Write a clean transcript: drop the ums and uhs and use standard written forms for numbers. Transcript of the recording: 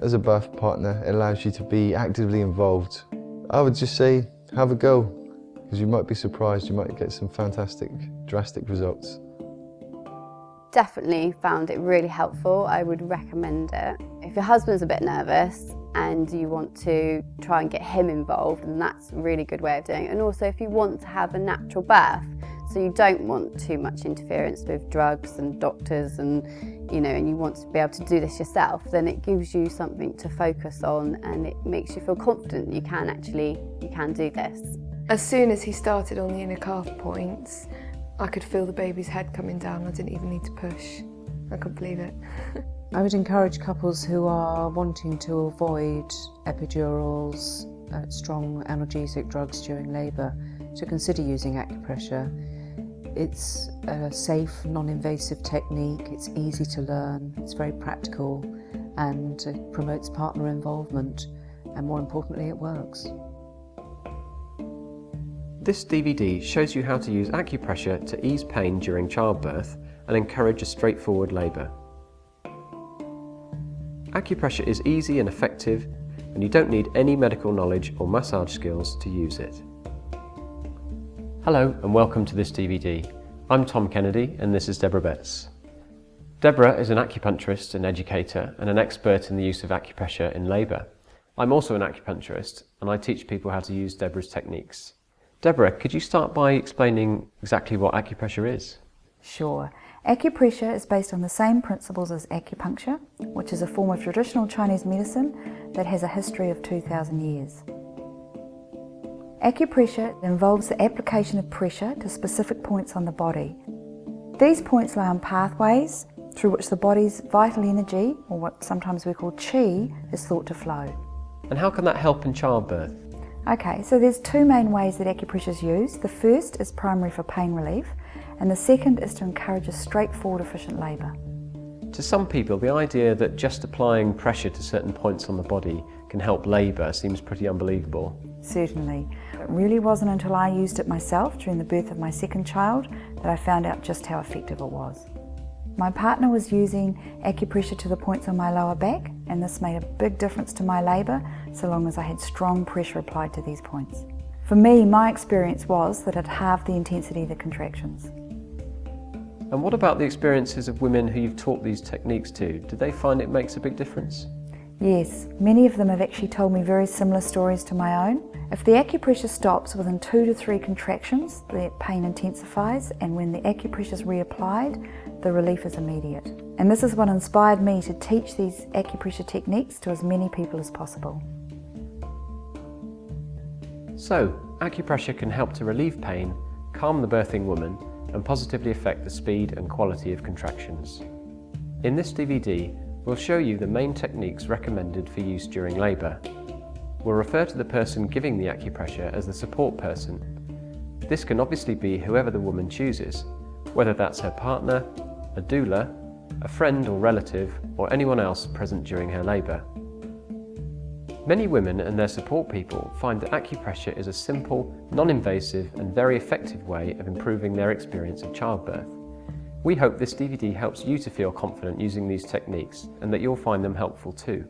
as a birth partner, it allows you to be actively involved. I would just say, have a go, because you might be surprised, you might get some fantastic, drastic results. Definitely found it really helpful. I would recommend it. If your husband's a bit nervous and you want to try and get him involved, then that's a really good way of doing it. And also if you want to have a natural birth, so you don't want too much interference with drugs and doctors and you want to be able to do this yourself, then it gives you something to focus on and it makes you feel confident you can do this. As soon as he started on the inner calf points, I could feel the baby's head coming down. I didn't even need to push. I couldn't believe it. I would encourage couples who are wanting to avoid epidurals, strong analgesic drugs during labour, to consider using acupressure. It's a safe, non-invasive technique, it's easy to learn, it's very practical, and it promotes partner involvement, and more importantly, it works. This DVD shows you how to use acupressure to ease pain during childbirth and encourage a straightforward labour. Acupressure is easy and effective, and you don't need any medical knowledge or massage skills to use it. Hello and welcome to this DVD. I'm Tom Kennedy and this is Deborah Betts. Deborah is an acupuncturist and educator and an expert in the use of acupressure in labour. I'm also an acupuncturist and I teach people how to use Deborah's techniques. Deborah, could you start by explaining exactly what acupressure is? Sure. Acupressure is based on the same principles as acupuncture, which is a form of traditional Chinese medicine that has a history of 2,000 years. Acupressure involves the application of pressure to specific points on the body. These points lie on pathways through which the body's vital energy, or what sometimes we call qi, is thought to flow. And how can that help in childbirth? Okay, so there's two main ways that acupressure is used. The first is primary for pain relief, and the second is to encourage a straightforward, efficient labour. To some people, the idea that just applying pressure to certain points on the body can help labour seems pretty unbelievable. Certainly. It really wasn't until I used it myself during the birth of my second child that I found out just how effective it was. My partner was using acupressure to the points on my lower back, and this made a big difference to my labour so long as I had strong pressure applied to these points. For me, my experience was that it halved the intensity of the contractions. And what about the experiences of women who you've taught these techniques to? Do they find it makes a big difference? Yes, many of them have actually told me very similar stories to my own. If the acupressure stops within 2 to 3 contractions, the pain intensifies, and when the acupressure is reapplied, the relief is immediate. And this is what inspired me to teach these acupressure techniques to as many people as possible. So, acupressure can help to relieve pain, calm the birthing woman, and positively affect the speed and quality of contractions. In this DVD, we'll show you the main techniques recommended for use during labour. We'll refer to the person giving the acupressure as the support person. This can obviously be whoever the woman chooses, whether that's her partner, a doula, a friend or relative, or anyone else present during her labour. Many women and their support people find that acupressure is a simple, non-invasive and very effective way of improving their experience of childbirth. We hope this DVD helps you to feel confident using these techniques and that you'll find them helpful too.